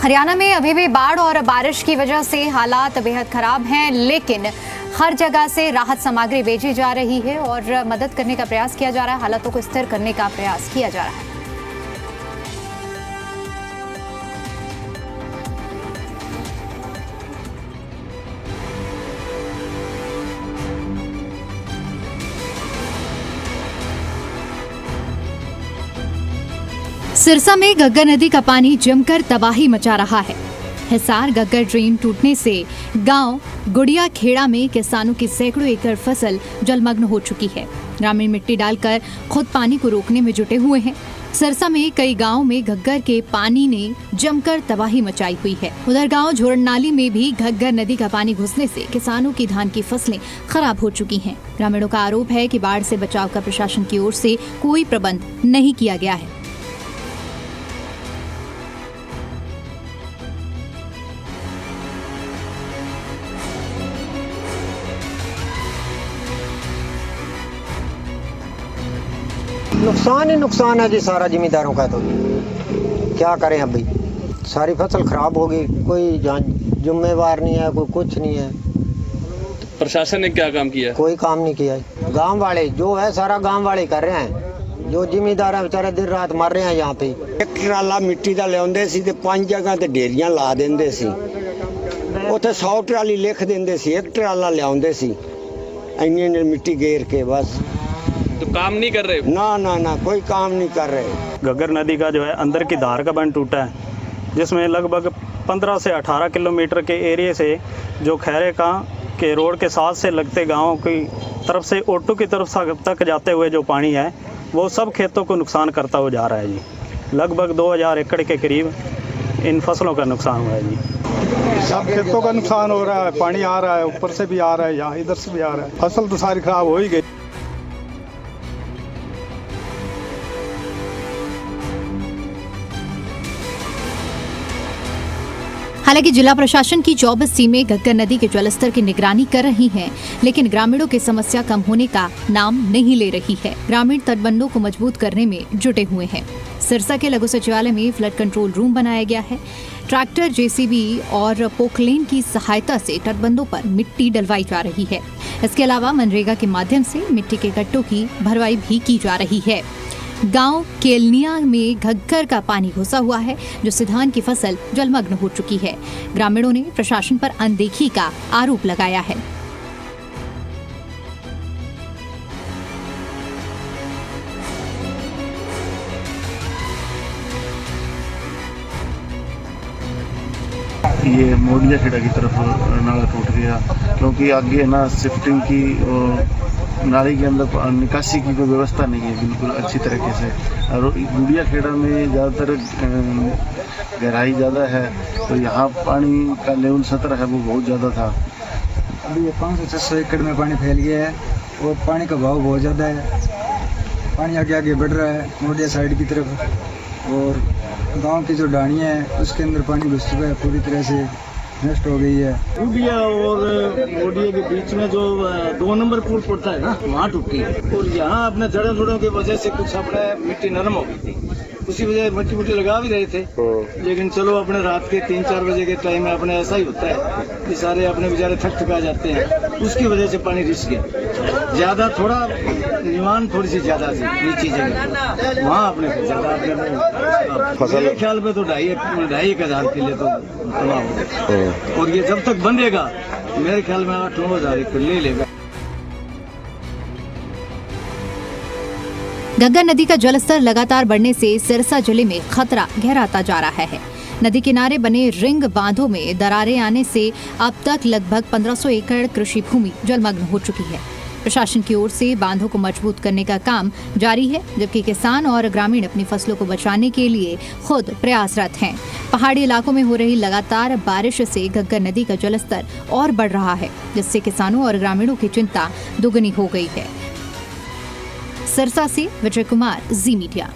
हरियाणा में अभी भी बाढ़ और बारिश की वजह से हालात बेहद खराब हैं, लेकिन हर जगह से राहत सामग्री भेजी जा रही है और मदद करने का प्रयास किया जा रहा है। हालातों को स्थिर करने का प्रयास किया जा रहा है। सिरसा में घग्गर नदी का पानी जमकर तबाही मचा रहा है। हिसार घग्गर ड्रेन टूटने से गांव गुड़िया खेड़ा में किसानों की सैकड़ों एकड़ फसल जलमग्न हो चुकी है। ग्रामीण मिट्टी डालकर खुद पानी को रोकने में जुटे हुए हैं। सिरसा में कई गांवों में घग्गर के पानी ने जमकर तबाही मचाई हुई है। उधर गांव झोरनाली में भी घग्गर नदी का पानी घुसने से किसानों की धान की फसलें खराब हो चुकी हैं। ग्रामीणों का आरोप है कि बाढ़ से बचाव का प्रशासन की ओर से कोई प्रबंध नहीं किया गया है। नुकसान ही नुकसान है जी, सारा जिम्मेदारों का। तो क्या करें अब भाई, सारी फसल खराब हो गई, कोई जिम्मेवार नहीं है, कोई कुछ नहीं है। प्रशासन ने क्या काम किया? कोई काम नहीं किया। गांव वाले जो है सारा गांव वाले कर रहे हैं, जो जिम्मेदार है बेचारे दिन रात मर रहे हैं। यहाँ पे एक ट्राला मिट्टी का लियाਉਂਦੇ ਸੀ ਤੇ 5 ਜਗ੍ਹਾ ਤੇ ਢੇਰੀਆਂ ਲਾ ਦਿੰਦੇ ਸੀ। ਉੱਥੇ 100 ਟਰਾਲੀ ਲਿਖ ਦਿੰਦੇ ਸੀ, ਇੱਕ ਟਰਾਲਾ ਲਿਆਉਂਦੇ ਸੀ। ਇੰਨੀ मिट्टी घेर के बस। तो काम नहीं कर रहे? ना कोई काम नहीं कर रहे। घग्गर नदी का जो है अंदर की धार का बंद टूटा है, जिसमें लगभग 15 से 18 किलोमीटर के एरिया से जो खैरे का के रोड के साथ से लगते गांवों की तरफ से ओटू की तरफ तक जाते हुए जो पानी है वो सब खेतों को नुकसान करता हुआ जा रहा है जी। लगभग 2000 एकड़ के करीब इन फसलों का नुकसान हुआ है जी। सब खेतों का नुकसान हो रहा है, पानी आ रहा है, ऊपर से भी आ रहा है, यहाँ इधर से भी आ रहा है। फसल तो सारी खराब हो ही गई। हालांकि जिला प्रशासन की 24 टीमें घग्गर नदी के जलस्तर की निगरानी कर रही हैं, लेकिन ग्रामीणों की समस्या कम होने का नाम नहीं ले रही है। ग्रामीण तटबंधों को मजबूत करने में जुटे हुए हैं। सिरसा के लघु सचिवालय में फ्लड कंट्रोल रूम बनाया गया है। ट्रैक्टर, जेसीबी और पोकलेन की सहायता से तटबंधों पर मिट्टी डलवाई जा रही है। इसके अलावा मनरेगा के माध्यम से मिट्टी के गट्टों की भरवाई भी की जा रही है। गांव केलनिया में घग्गर का पानी घुसा हुआ है, जिससे धान की फसल जलमग्न हो चुकी है। ग्रामीणों ने प्रशासन पर अनदेखी का आरोप लगाया है। ये मोडिया खेड़ा की तरफ नाला टूट गया, क्योंकि आगे ना शिफ्टिंग की नाली के अंदर निकासी की कोई व्यवस्था नहीं है बिल्कुल अच्छी तरीके से। और गुड़िया खेड़ा में ज़्यादातर गहराई ज़्यादा है, तो यहाँ पानी का लेवल सतह है वो बहुत ज़्यादा था। अभी ये 500-600 एकड़ में पानी फैल गया है और पानी का बहाव बहुत ज़्यादा है। पानी आगे आगे बढ़ रहा है मोडिया साइड की तरफ, और गांव की जो डाणियाँ हैं उसके अंदर पानी घुस चुका है, पूरी तरह से नष्ट हो गई है। गुड़िया और मोडिया के बीच में जो 2 नंबर पुल पड़ता है ना, वहाँ टूटी है। और यहाँ अपने जड़ों जोड़ों की वजह से कुछ अपने मिट्टी नरम हो गई थी, उसी वजह मिट्टी लगा भी रहे थे। लेकिन चलो अपने रात के 3-4 बजे के टाइम में अपने ऐसा ही होता है कि सारे अपने बेचारे थका जाते हैं, उसकी वजह से पानी रिस गया। ज्यादा थोड़ा निवान थोड़ी सी ज्यादा थी नीची जगह, वहाँ अपने ज्यादा मेरे ख्याल में तो 2,500 हजार किले तो तबाह हो गए। और ये जब तक बंधेगा मेरे ख्याल में 8-9 हजार एकड़ ले लेगा। घग्गर नदी का जलस्तर लगातार बढ़ने से सिरसा जिले में खतरा गहराता जा रहा है। नदी किनारे बने रिंग बांधों में दरारें आने से अब तक लगभग 1500 एकड़ कृषि भूमि जलमग्न हो चुकी है। प्रशासन की ओर से बांधों को मजबूत करने का काम जारी है, जबकि किसान और ग्रामीण अपनी फसलों को बचाने के लिए खुद प्रयासरत हैं। पहाड़ी इलाकों में हो रही लगातार बारिश से घग्गर नदी का जलस्तर और बढ़ रहा है, जिससे किसानों और ग्रामीणों की चिंता दुगनी हो गई है। सिरसा से विजय कुमार, जी मीडिया।